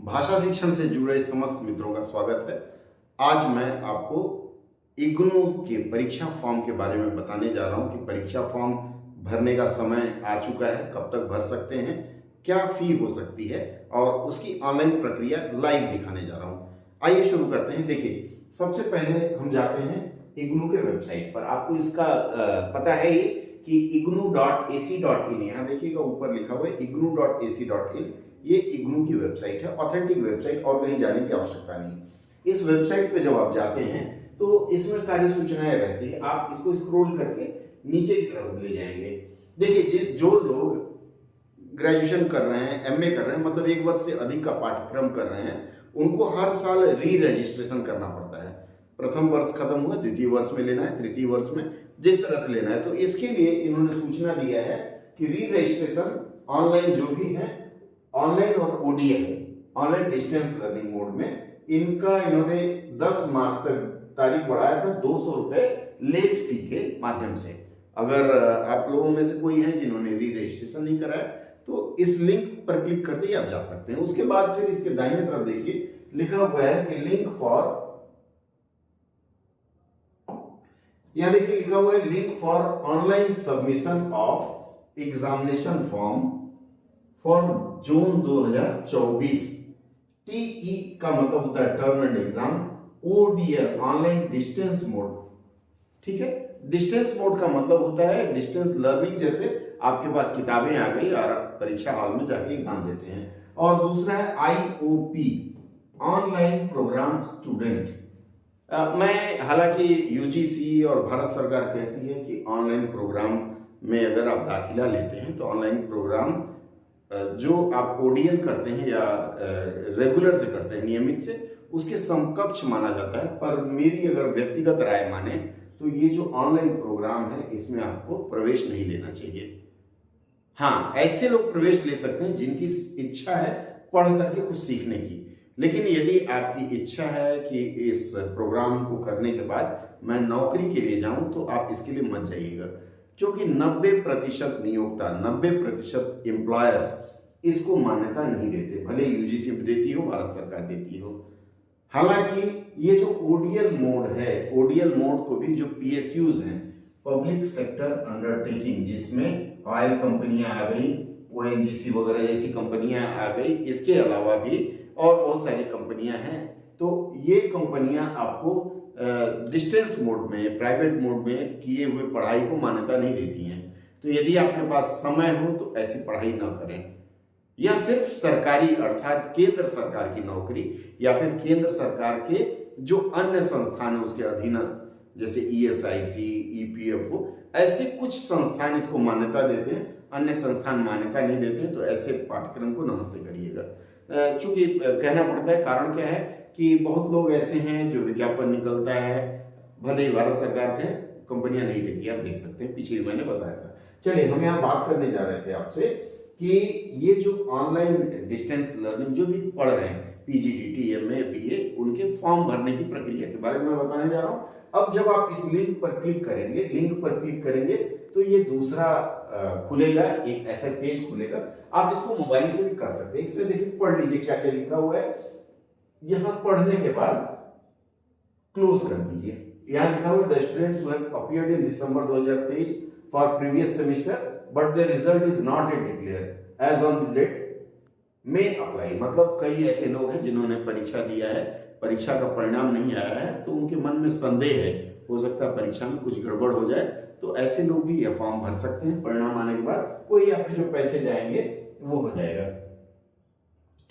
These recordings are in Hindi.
भाषा शिक्षण से जुड़े समस्त मित्रों का स्वागत है। आज मैं आपको इग्नू के परीक्षा फॉर्म के बारे में बताने जा रहा हूं कि परीक्षा फॉर्म भरने का समय आ चुका है, कब तक भर सकते हैं, क्या फी हो सकती है और उसकी ऑनलाइन प्रक्रिया लाइव दिखाने जा रहा हूं। आइए शुरू करते हैं। देखिए, सबसे पहले हम जाते हैं इग्नू के वेबसाइट पर। आपको इसका पता है ही कि ignu.ac.in, यहाँ देखिएगा ऊपर लिखा हुआ है ignu.ac.in। ये इग्नू की वेबसाइट है, ऑथेंटिक वेबसाइट, और कहीं जाने की आवश्यकता नहीं। इस वेबसाइट पे जब आप जाते हैं तो इसमें सारी सूचनाएं रहती है। आप इसको स्क्रॉल करके नीचे की तरफ ले जाएंगे। देखिए, जो लोग ग्रेजुएशन कर रहे हैं, एमए कर रहे हैं, मतलब 1 वर्ष से अधिक का पाठ्यक्रम कर रहे हैं, उनको हर साल री रजिस्ट्रेशन करना पड़ता है। प्रथम वर्ष खत्म हुआ, द्वितीय वर्ष में लेना है, तृतीय वर्ष में, जिस तरह से लेना है। तो इसके लिए इन्होंने सूचना दिया है कि री रजिस्ट्रेशन ऑनलाइन जो भी है, ऑनलाइन और ODL, online distance learning mode में, इनका इन्होंने 10 मार्च तक तारीख बढ़ाया था 200 रुपए लेट फी के माध्यम से। अगर आप लोगों में से कोई है जिन्होंने री रजिस्ट्रेशन नहीं कराया तो इस लिंक पर क्लिक करते ही आप जा सकते हैं। उसके बाद फिर इसके दाहिने तरफ देखिए लिखा हुआ है कि लिंक फॉर, यहां देखिए लिखा हुआ है link for online submission of examination form for June 2024। TE का मतलब होता है term end exam, ODL online distance mode, ठीक है। डिस्टेंस मोड का मतलब होता है डिस्टेंस लर्निंग, जैसे आपके पास किताबें आ गई और आप परीक्षा हॉल में जाके एग्जाम देते हैं। और दूसरा है आईओपी, ऑनलाइन प्रोग्राम स्टूडेंट। मैं हालांकि यूजीसी और भारत सरकार कहती है कि ऑनलाइन प्रोग्राम में अगर आप दाखिला लेते हैं तो ऑनलाइन प्रोग्राम जो आप ओडीएल करते हैं या रेगुलर से करते हैं, नियमित से, उसके समकक्ष माना जाता है। पर मेरी अगर व्यक्तिगत राय माने तो ये जो ऑनलाइन प्रोग्राम है इसमें आपको प्रवेश नहीं लेना चाहिए। हाँ, ऐसे लोग प्रवेश ले सकते हैं जिनकी इच्छा है पढ़ करके कुछ सीखने की। लेकिन यदि आपकी इच्छा है कि इस प्रोग्राम को करने के बाद मैं नौकरी के लिए जाऊं तो आप इसके लिए मत जाइएगा, क्योंकि 90% नियोक्ता, 90% एम्प्लॉयर्स इसको मान्यता नहीं देते, भले यूजीसी देती हो, भारत सरकार देती हो। हालांकि ये जो ओडीएल मोड है, ओडीएल मोड को भी जो पीएसयूज हैं, पब्लिक सेक्टर अंडरटेकिंग, जिसमें ऑयल कंपनियां आ गई, ओएनजीसी वगैरह जैसी कंपनियां आ गई, इसके अलावा भी और बहुत सारी कंपनियां हैं, तो ये कंपनियां आपको डिस्टेंस मोड में, प्राइवेट मोड में किए हुए पढ़ाई को मान्यता नहीं देती हैं। तो यदि आपके पास समय हो तो ऐसी पढ़ाई ना करें। यह सिर्फ सरकारी अर्थात केंद्र सरकार की नौकरी या फिर केंद्र सरकार के जो अन्य संस्थान है उसके अधीनस्थ, जैसे ईएसआईसी, ईपीएफओ, ऐसे कुछ संस्थान इसको मान्यता देते हैं, अन्य संस्थान मान्यता नहीं देते, तो ऐसे पाठ्यक्रम को नमस्ते करिएगा। चूंकि कहना पड़ता है, कारण क्या है कि बहुत लोग ऐसे हैं जो विज्ञापन निकलता है, भले ही भारत सरकार के, कंपनियां नहीं देती, आप देख सकते हैं, पिछले मैंने बताया था। चलिए, हम यहाँ बात करने जा रहे थे आपसे कि ये जो ऑनलाइन डिस्टेंस लर्निंग जो भी पढ़ रहे हैं, पीजीडीटी, एमए, बीए, उनके फॉर्म भरने की प्रक्रिया के बारे में बताने जा रहा हूँ। अब जब आप इस लिंक पर क्लिक करेंगे तो ये दूसरा खुलेगा, एक ऐसा पेज खुलेगा। आप इसको मोबाइल से भी कर सकते हैं। इसमें देखिए, पढ़ लीजिए क्या क्या लिखा हुआ है। यहां पढ़ने के बाद क्लोज कर दीजिए। यहां लिखा हुआ है the students who have appeared in December 2023 for previous semester but the result is not yet declared as on date में अप्लाई। मतलब कई ऐसे लोग हैं जिन्होंने परीक्षा दिया है, परीक्षा का परिणाम नहीं आया है, तो उनके मन में संदेह है, हो सकता है परीक्षा में कुछ गड़बड़ हो जाए, तो ऐसे लोग भी यह फॉर्म भर सकते हैं। परिणाम आने के बाद कोई आपके जो पैसे जाएंगे वो हो जाएगा,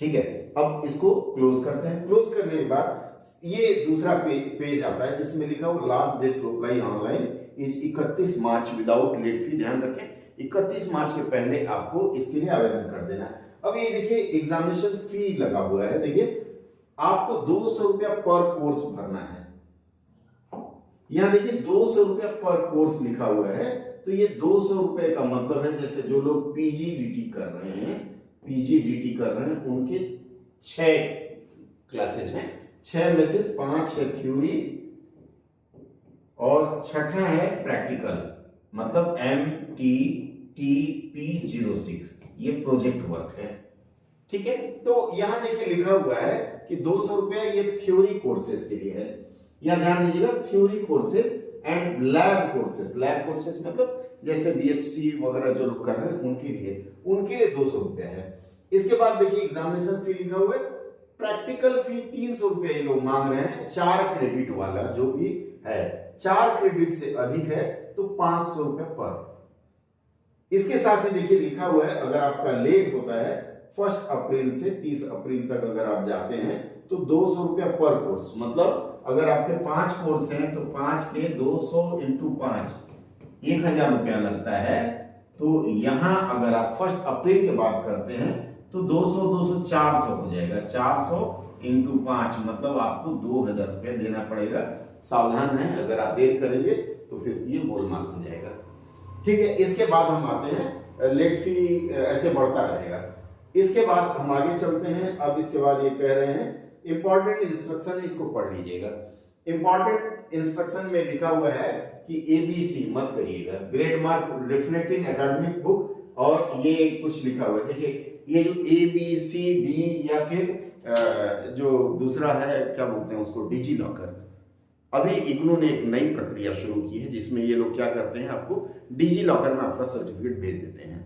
ठीक है। अब इसको क्लोज करते हैं। क्लोज करने के बाद ये दूसरा पेज आता है जिसमें लिखा हुआ last date to apply online is 31 March without late fee. ध्यान रखें, 31 मार्च के पहले आपको इसके लिए आवेदन कर देना है। अब ये देखिए एग्जामिनेशन फी लगा हुआ है, देखिए आपको 200 रुपया पर कोर्स भरना है। यहां देखिए 200 रुपया पर कोर्स लिखा हुआ है, तो ये 200 रुपए का मतलब है, जैसे जो लोग पीजीडीटी कर रहे हैं उनके 6 क्लासेज हैं, 6 में से 5 है थ्योरी और छठा है प्रैक्टिकल, मतलब MTTP06, ये प्रोजेक्ट वर्क है, ठीक है, तो यहां देखिए लिखा हुआ है कि 200 रुपया ये थ्योरी कोर्सेज के लिए है। यहां ध्यान दीजिएगा, theory courses and lab courses. Lab courses मतलब जैसे बीएससी वगैरह जो लोग कर रहे हैं उनके लिए 200 रुपया है। इसके बाद देखिए एग्जामिनेशन फी लिखा हुआ है, प्रैक्टिकल फी 300 रुपया ये लोग मांग रहे हैं। 4 क्रेडिट वाला जो भी है, 4 क्रेडिट से अधिक है तो 500 रुपया पर। इसके साथ ही देखिए लिखा हुआ है, अगर आपका लेट होता है 1 अप्रैल से 30 अप्रैल तक अगर आप जाते हैं तो 200 रुपया पर कोर्स। मतलब अगर आपके 5 कोर्स हैं तो 5 के 200 इंटू 5 1000 रुपया लगता है। तो यहां अगर आप 1 अप्रैल के बाद करते हैं तो 200 200 400 हो जाएगा। 400 इंटू 5 मतलब आपको 2000 रुपया देना पड़ेगा। सावधान रहें, अगर आप देर करेंगे तो फिर ये गोलमाल हो जाएगा। ठीक है, इसके बाद हम आते हैं लेट फी ऐसे बढ़ता रहेगा। इसके बाद हम आगे चलते हैं। अब इसके बाद ये कह रहे हैं इंपॉर्टेंट इंस्ट्रक्शन है, इसको पढ़ लीजिएगा। इंपॉर्टेंट इंस्ट्रक्शन में लिखा हुआ है कि एबीसी मत करिएगा, grade mark reflect in academic book, और ये कुछ लिखा हुआ है। देखिए ये जो ABCD या फिर जो दूसरा है क्या बोलते हैं उसको, डिजी लॉकर। अभी इग्नू ने एक नई प्रक्रिया शुरू की है जिसमें ये लोग क्या करते हैं, आपको डिजी लॉकर में आपका सर्टिफिकेट भेज देते हैं।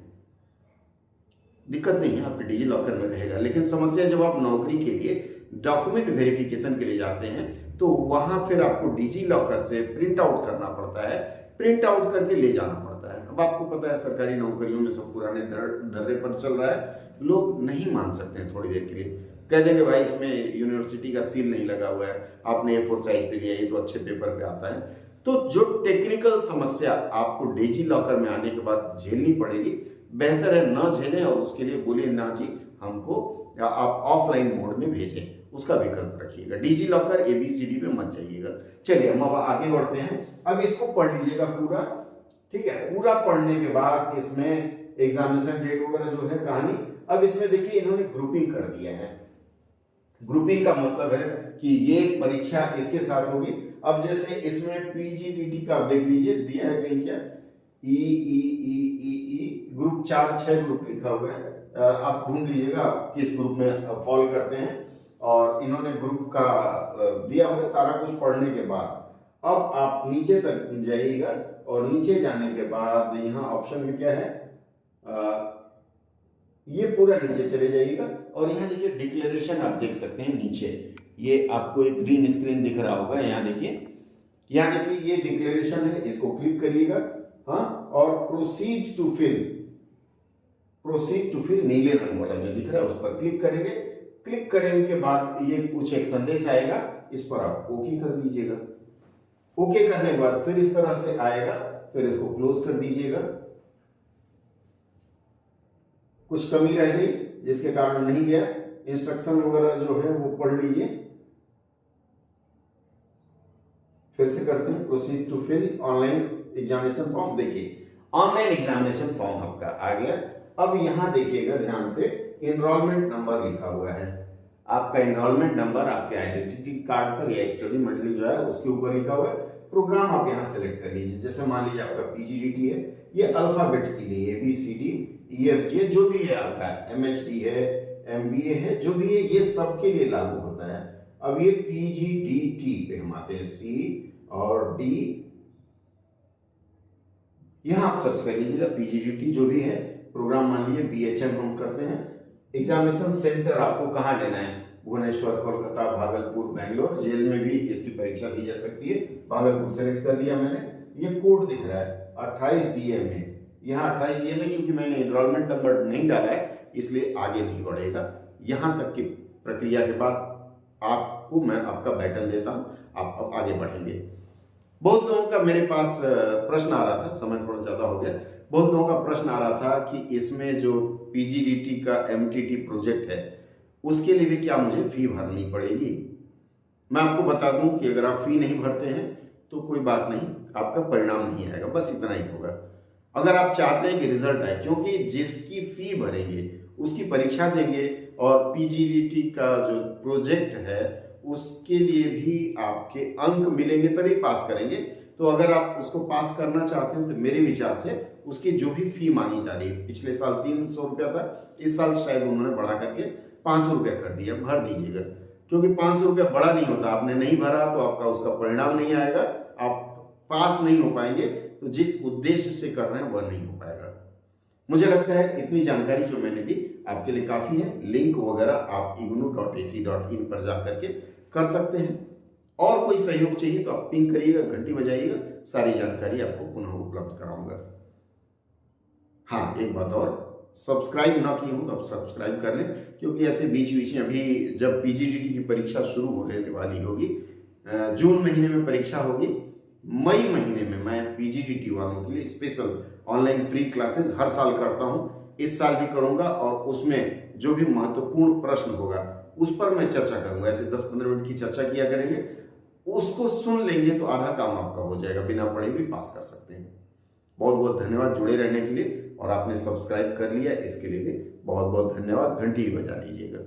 दिक्कत नहीं है, आपके डिजी लॉकर में रहेगा। लेकिन समस्या जब आप नौकरी के लिए डॉक्यूमेंट वेरिफिकेशन के लिए जाते हैं तो वहां फिर आपको डिजी लॉकर से प्रिंट आउट करना पड़ता है, प्रिंट आउट करके ले जाना पड़ता है। अब आपको पता है सरकारी नौकरियों में सब पुराने डर्रे पर चल रहा है, लोग नहीं मान सकते हैं। थोड़ी देर के लिए कह देंगे भाई इसमें यूनिवर्सिटी का सील नहीं लगा हुआ है, आपने A4 साइज पे लिया, ये तो अच्छे पेपर पे आता है। तो जो टेक्निकल समस्या आपको डिजी लॉकर में आने के बाद झेलनी पड़ेगी, बेहतर है न झेलें और उसके लिए बोलिए ना जी हमको आप ऑफलाइन मोड में भेजें, उसका विकल्प रखिएगा। डिजी लॉकर ABCD पे मत जाइएगा। चलिए हम अब आगे बढ़ते हैं। अब इसको पढ़ लीजिएगा पूरा, ठीक है। पूरा पढ़ने के बाद इसमें एग्जामिनेशन डेट वगैरह जो है कहानी, अब इसमें देखिए इन्होंने ग्रुपिंग कर दिया है। ग्रुपिंग का मतलब है कि ये परीक्षा इसके साथ होगी। अब जैसे इसमें PGDT का आप देख लीजिए, दिया है कहीं क्या, ई ग्रुप 4-6 ग्रुप लिखा हुआ है। आप ढूंढ लीजिएगा किस ग्रुप में फॉलो करते हैं। और इन्होंने ग्रुप का दिया हुआ सारा कुछ पढ़ने के बाद अब आप नीचे तक जाइएगा, और नीचे जाने के बाद यहाँ ऑप्शन में क्या है, ये पूरा नीचे चले जाइएगा और यहाँ देखिए डिक्लेरेशन आप देख सकते हैं नीचे, ये आपको एक ग्रीन स्क्रीन दिख रहा होगा। यहाँ देखिए ये डिक्लेरेशन है, इसको क्लिक करिएगा। हाँ, और प्रोसीड टू फिल नीले रंग वाला जो दिख रहा है उस पर क्लिक करेंगे। क्लिक करने के बाद ये कुछ एक संदेश आएगा, इस पर आप ओके कर दीजिएगा। ओके करने के बाद फिर इस तरह से आएगा, फिर इसको क्लोज कर दीजिएगा। कुछ कमी रह गई जिसके कारण नहीं गया, इंस्ट्रक्शन वगैरह जो है वो पढ़ लीजिए। फिर से करते हैं, proceed to fill online examination form. देखिए ऑनलाइन एग्जामिनेशन फॉर्म आपका आ गया। अब यहां देखिएगा ध्यान से, एनरोलमेंट नंबर लिखा हुआ है। आपका एनरोलमेंट नंबर आपके आइडेंटिटी कार्ड पर या स्टडी मटेरियल जो है उसके ऊपर लिखा हुआ है। प्रोग्राम आप यहाँ सेलेक्ट कर लीजिए। जैसे मान लीजिए आपका PGDT है, ये अल्फाबेट के लिए ABCD-EFG जो भी है आपका, MHD है, MBA है, जो भी है ये सबके लिए लागू होता है। अब ये PGDT पे हम आते हैं, C और D, यहां आप सर्च कर लीजिएगा PGDT जो भी है। प्रोग्राम मान लीजिए BHM हम करते हैं। एग्जामिनेशन सेंटर आपको कहाँ लेना है, भुवनेश्वर, कोलकाता, भागलपुर, बेंगलोर, जेल में भी इसकी परीक्षा दी जा सकती है। भागलपुर सेलेक्ट कर लिया मैंने। ये कोड दिख रहा है 28 DMA, यहाँ 28 DMA, चूंकि मैंने एनरोलमेंट नंबर नहीं डाला है इसलिए आगे नहीं बढ़ेगा। यहां तक की प्रक्रिया के बाद आपको मैं आपका बैटन देता हूं, आप आगे बढ़ेंगे। बहुत लोगों का मेरे पास प्रश्न आ रहा था, समय थोड़ा ज्यादा हो गया, बहुत लोगों का प्रश्न आ रहा था कि इसमें जो PGDT का MTT प्रोजेक्ट है उसके लिए भी क्या मुझे फी भरनी पड़ेगी। मैं आपको बता दूं कि अगर आप फी नहीं भरते हैं तो कोई बात नहीं, आपका परिणाम नहीं आएगा, बस इतना ही होगा। अगर आप चाहते हैं कि रिजल्ट आए, क्योंकि जिसकी फी भरेंगे उसकी परीक्षा देंगे और PGDT का जो प्रोजेक्ट है उसके लिए भी आपके अंक मिलेंगे तभी पास करेंगे। तो अगर आप उसको पास करना चाहते हैं तो मेरे विचार से उसकी जो भी फी मांगी जा रही है, पिछले साल 300 रुपया था, इस साल शायद उन्होंने बढ़ा करके 500 रुपया कर दिया, भर दीजिएगा। क्योंकि 500 रुपया बड़ा नहीं होता, आपने नहीं भरा तो आपका उसका परिणाम नहीं आएगा, आप पास नहीं हो पाएंगे, तो जिस उद्देश्य से कर रहे हैं वह नहीं हो पाएगा। मुझे लगता है इतनी जानकारी जो मैंने दी आपके लिए काफ़ी है। लिंक वगैरह आप ignou.ac.in पर जा करके कर सकते हैं। और कोई सहयोग चाहिए तो आप पिंग करिएगा, घंटी बजाइएगा, सारी जानकारी आपको पुनः उपलब्ध कराऊंगा। हाँ, एक बात और, सब्सक्राइब ना किए हो तो आप सब्सक्राइब कर लें, क्योंकि ऐसे बीच बीच में अभी जब पीजीडीटी की परीक्षा शुरू होने वाली होगी, जून महीने में परीक्षा होगी, मई महीने में मैं पीजीडीटी वालों के लिए स्पेशल ऑनलाइन फ्री क्लासेस हर साल करता हूं, इस साल भी करूंगा। और उसमें जो भी महत्वपूर्ण प्रश्न होगा उस पर मैं चर्चा करूंगा, ऐसे 10-15 मिनट की चर्चा किया करेंगे, उसको सुन लेंगे तो आधा काम आपका हो जाएगा, बिना पढ़े भी पास कर सकते हैं। बहुत बहुत धन्यवाद जुड़े रहने के लिए, और आपने सब्सक्राइब कर लिया इसके लिए भी बहुत बहुत धन्यवाद। घंटी बजा लीजिएगा।